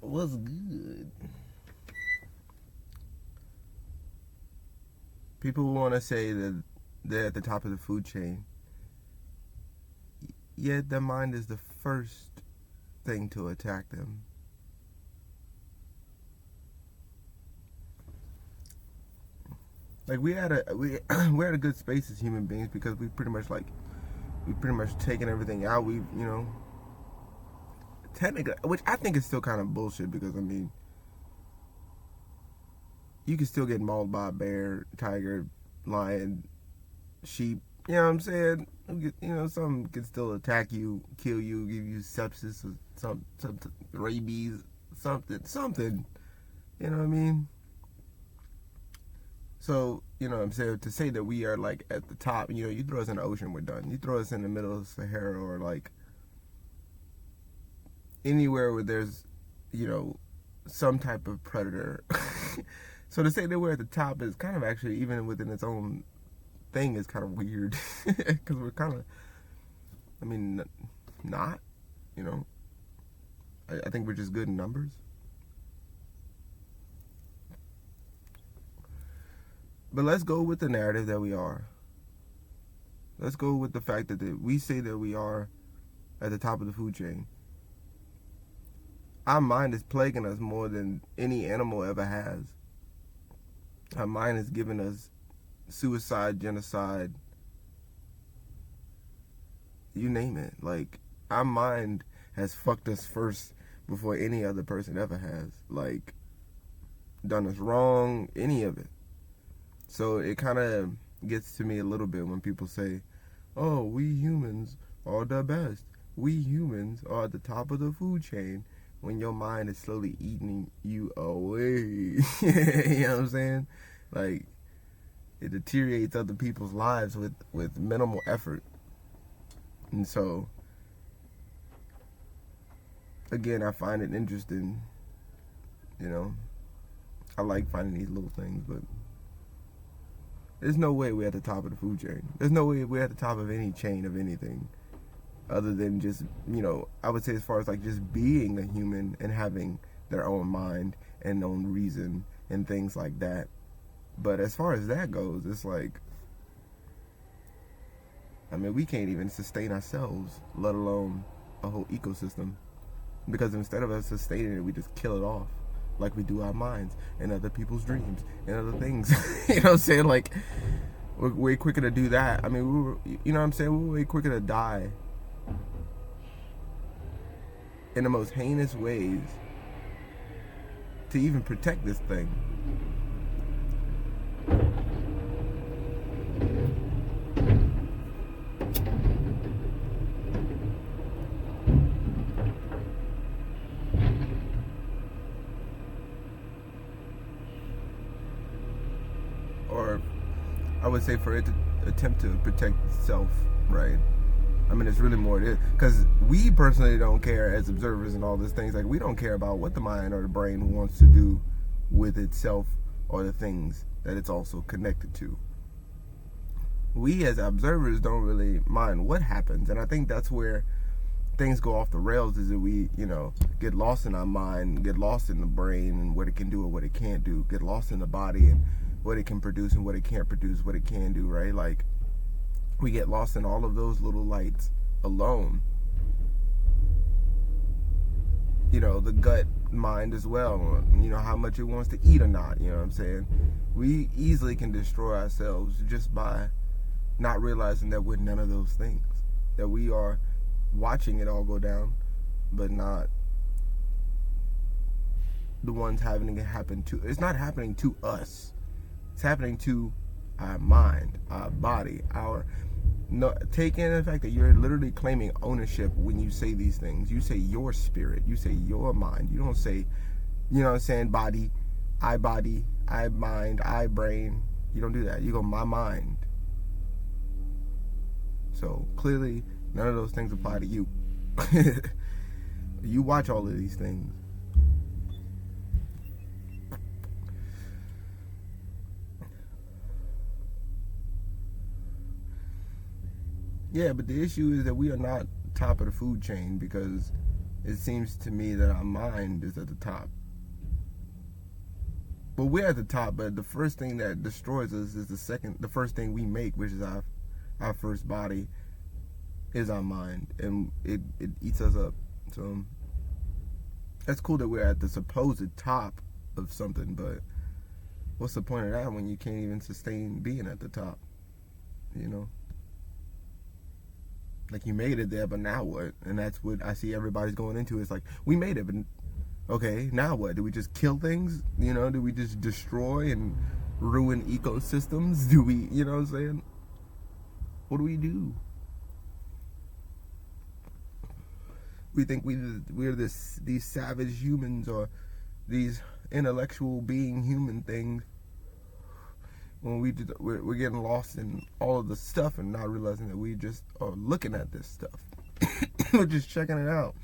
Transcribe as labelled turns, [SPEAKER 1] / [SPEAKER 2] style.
[SPEAKER 1] What's good? People want to say that they're at the top of the food chain, yet their mind is the first thing to attack them. Like we're at a good space as human beings because we pretty much taken everything out. We've technically, which I think is still kind of bullshit because I mean you can still get mauled by a bear, tiger, lion, sheep. You know what I'm saying? Some can still attack you, kill you, give you sepsis or some rabies, something. You know what I mean? So, you know what I'm saying? To say that we are like at the top, you throw us in the ocean, we're done. You throw us in the middle of Sahara or like anywhere where there's, some type of predator. So to say that we're at the top is kind of actually, even within its own thing, is kind of weird. Because we're kind of, not, I think we're just good in numbers. But let's go with the narrative that we are. Let's go with the fact that we say that we are at the top of the food chain. Our mind is plaguing us more than any animal ever has. Our mind has given us suicide, genocide, you name it. Like, our mind has fucked us first before any other person ever has. Like, done us wrong, any of it. So it kind of gets to me a little bit when people say, oh, we humans are the best. We humans are at the top of the food chain, when your mind is slowly eating you away. You know what I'm saying? Like, it deteriorates other people's lives with minimal effort. And so, again, I find it interesting. I like finding these little things, but there's no way we're at the top of the food chain. There's no way we're at the top of any chain of anything other than just, I would say as far as like just being a human and having their own mind and own reason and things like that. But as far as that goes, it's like, we can't even sustain ourselves, let alone a whole ecosystem. Because instead of us sustaining it, we just kill it off. Like we do our minds and other people's dreams and other things. You know what I'm saying? Like, we're way quicker to do that. We're way quicker to die in the most heinous ways to even protect this thing. Or I would say for it to attempt to protect itself, right? It's really more it is. Because we personally don't care as observers and all these things. Like, we don't care about what the mind or the brain wants to do with itself or the things that it's also connected to. We as observers don't really mind what happens. And I think that's where things go off the rails, is that we, get lost in our mind, get lost in the brain and what it can do or what it can't do, get lost in the body and what it can produce and what it can't produce, what it can do, right? Like, we get lost in all of those little lights alone. The gut mind as well, how much it wants to eat or not, you know what I'm saying? We easily can destroy ourselves just by not realizing that we're none of those things. That we are watching it all go down, but not the ones having it happen to. It's not happening to us. It's happening to our mind, our body, take in the fact that you're literally claiming ownership when you say these things. You say your spirit, you say your mind. You don't say, body, I mind, I brain. You don't do that. You go, my mind. So clearly, none of those things apply to you. You watch all of these things. Yeah, but the issue is that we are not top of the food chain because it seems to me that our mind is at the top. But we're at the top, but the first thing that destroys us is the first thing we make, which is our first body, is our mind, and it eats us up. So that's cool that we're at the supposed top of something, but what's the point of that when you can't even sustain being at the top? You know? Like, you made it there, but now what? And that's what I see everybody's going into. It's like, we made it, but okay, now what? Do we just kill things? You know, do we just destroy and ruin ecosystems? Do we, you know what I'm saying? What do we do? We think we're these savage humans, or these intellectual being human things, when we're getting lost in all of the stuff and not realizing that we just are looking at this stuff. We're just checking it out.